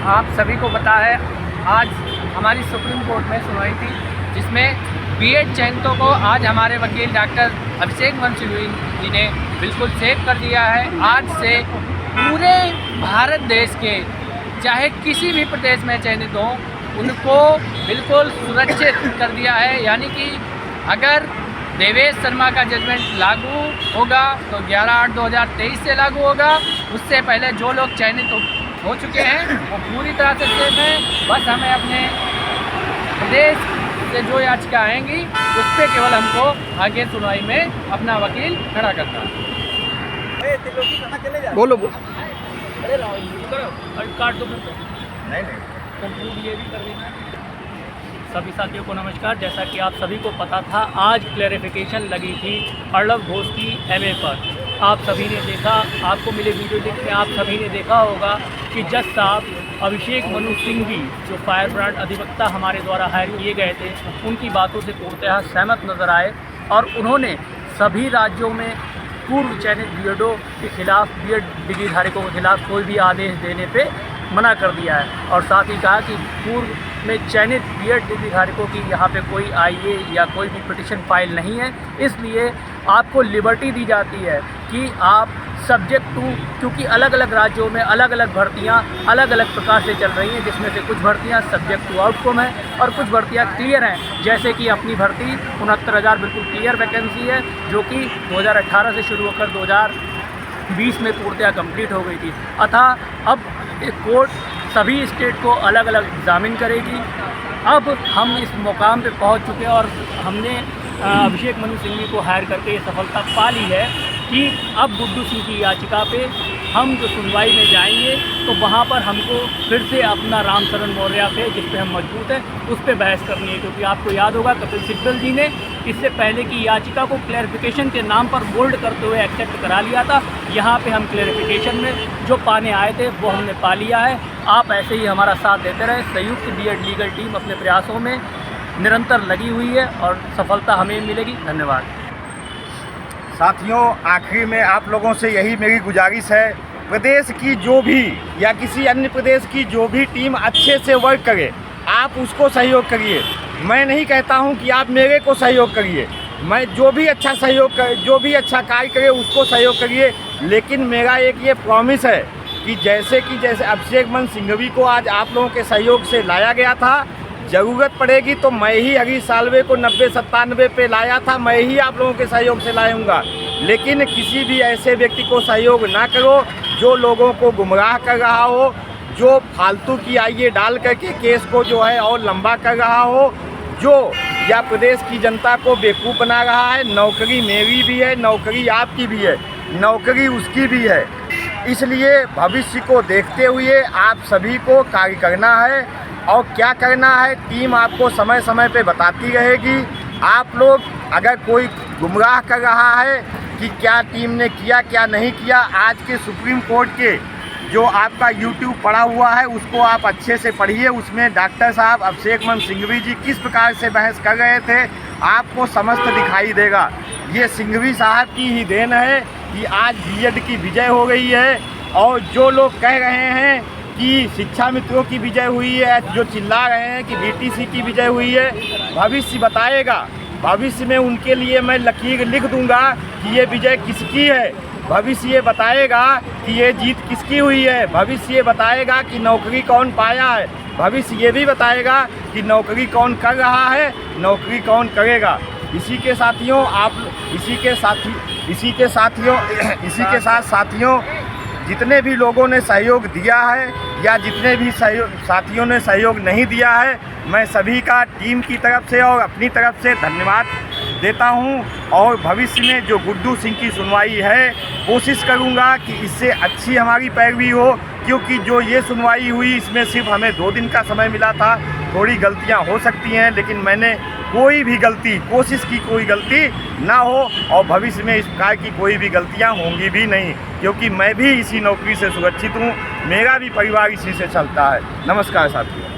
आप सभी को पता है आज हमारी सुप्रीम कोर्ट में सुनवाई थी, जिसमें बीएड चयनितों को आज हमारे वकील डॉक्टर अभिषेक मनु सिंघवी जी ने बिल्कुल सेव कर दिया है। आज से पूरे भारत देश के चाहे किसी भी प्रदेश में चयनित हों, उनको बिल्कुल सुरक्षित कर दिया है। यानी कि अगर देवेश शर्मा का जजमेंट लागू होगा तो 11/8/2023 से लागू होगा। उससे पहले जो लोग चयनित हो चुके हैं वो पूरी तरह से सेफ हैं। बस हमें अपने प्रदेश से जो याचिका आएंगी उस पर केवल हमको आगे सुनवाई में अपना वकील खड़ा करना है। बोलो काट दो नहीं कंक्लूड ये भी कर देना। सभी साथियों को नमस्कार। जैसा कि आप सभी को पता था, आज क्लैरिफिकेशन लगी थी अर्णव घोष की एमए पर। आप सभी ने देखा, आपको मिले वीडियो लिंक में आप सभी ने देखा होगा कि जज साहब अभिषेक मनु सिंघवी जो फायर ब्रांड अधिवक्ता हमारे द्वारा हायर किए गए थे, उनकी बातों से पूर्णतः सहमत नजर आए और उन्होंने सभी राज्यों में पूर्व चयनित बीएडओ के खिलाफ, बीएड डिग्री धारकों के खिलाफ कोई भी आदेश देने पे मना कर दिया है। और साथ ही कहा कि पूर्व में चयनित बीएड डिग्री धारकों की यहाँ पे कोई आईए या कोई भी पिटिशन फाइल नहीं है। इसलिए आपको लिबर्टी दी जाती है कि आप सब्जेक्ट टू, क्योंकि अलग अलग राज्यों में अलग अलग भर्तियाँ अलग अलग प्रकार से चल रही हैं, जिसमें से कुछ भर्तियाँ सब्जेक्ट टू आउटकम है और कुछ भर्तियाँ क्लियर हैं। जैसे कि अपनी भर्ती 69,000 बिल्कुल क्लियर वैकेंसी है, जो कि 2018 से शुरू होकर 2020 में पूर्णतः कंप्लीट हो गई थी। अतः अब कोर्ट सभी स्टेट को अलग अलग एग्जामिन करेगी। अब हम इस मुकाम पे पहुंच चुके हैं और हमने अभिषेक मनु सिंघवी को हायर करके ये सफलता पा ली है कि अब गुड्डू सिंह की याचिका पे हम जो सुनवाई में जाएंगे तो वहाँ पर हमको फिर से अपना रामचरण मौर्य पे, जिस पे हम मजबूत हैं, उस पर बहस करनी है। क्योंकि आपको याद होगा कपिल सिब्बल जी ने इससे पहले की याचिका को क्लैरिफिकेशन के नाम पर बोल्ड करते हुए एक्सेप्ट करा लिया था। यहाँ पे हम क्लैरिफिकेशन में जो पाने आए थे वो हमने पा लिया है। आप ऐसे ही हमारा साथ देते रहे। संयुक्त बीएड लीगल टीम अपने प्रयासों में निरंतर लगी हुई है और सफलता हमें मिलेगी। धन्यवाद साथियों, आखिर में आप लोगों से यही मेरी गुजारिश है, प्रदेश की जो भी या किसी अन्य प्रदेश की जो भी टीम अच्छे से वर्क करे, आप उसको सहयोग करिए। मैं नहीं कहता हूं कि आप मेरे को सहयोग करिए, मैं जो भी अच्छा सहयोग करे, जो भी अच्छा कार्य करे उसको सहयोग करिए। लेकिन मेरा एक ये प्रॉमिस है कि जैसे अभिषेक मनु सिंघवी को आज आप लोगों के सहयोग से लाया गया था, ज़रूरत पड़ेगी तो मैं ही हरीश साल्वे को 90-97 पे लाया था, मैं ही आप लोगों के सहयोग से लाऊंगा। लेकिन किसी भी ऐसे व्यक्ति को सहयोग ना करो जो लोगों को गुमराह कर रहा हो, जो फालतू की आइए डाल करके केस को जो है और लंबा कर रहा हो, जो या प्रदेश की जनता को बेवकूफ़ बना रहा है। नौकरी मेरी भी है, नौकरी आपकी भी है, नौकरी उसकी भी है। इसलिए भविष्य को देखते हुए आप सभी को कार्य करना है और क्या करना है टीम आपको समय समय पे बताती रहेगी। आप लोग अगर कोई गुमराह कर रहा है कि क्या टीम ने किया क्या नहीं किया, आज के सुप्रीम कोर्ट के जो आपका YouTube पड़ा हुआ है उसको आप अच्छे से पढ़िए। उसमें डॉक्टर साहब अभिषेक मनु सिंघवी जी किस प्रकार से बहस कर रहे थे आपको समस्त दिखाई देगा। ये सिंघवी साहब की ही देन है कि आज बीएड की विजय हो गई है। और जो लोग कह रहे हैं कि शिक्षा मित्रों की विजय हुई है, जो चिल्ला रहे हैं कि बीटीसी की विजय हुई है, भविष्य बताएगा। भविष्य में उनके लिए मैं लकीर लिख दूंगा कि ये विजय किसकी है। भविष्य ये बताएगा कि ये जीत किसकी हुई है। भविष्य ये बताएगा कि नौकरी कौन पाया है। भविष्य ये भी बताएगा कि नौकरी कौन कर रहा है, नौकरी कौन करेगा। इसी के साथ साथियों जितने भी लोगों ने सहयोग दिया है या जितने भी साथियों ने सहयोग नहीं दिया है, मैं सभी का टीम की तरफ से और अपनी तरफ से धन्यवाद देता हूं। और भविष्य में जो गुड्डू सिंह की सुनवाई है, कोशिश करूंगा कि इससे अच्छी हमारी पैरवी हो। क्योंकि जो ये सुनवाई हुई इसमें सिर्फ हमें 2 दिन का समय मिला था। थोड़ी गलतियां हो सकती हैं, लेकिन मैंने कोई भी गलती, कोशिश की कोई गलती ना हो और भविष्य में इस प्रकार की कोई भी गलतियां होंगी भी नहीं। क्योंकि मैं भी इसी नौकरी से सुरक्षित हूं, मेरा भी परिवार इसी से चलता है। नमस्कार साथियों।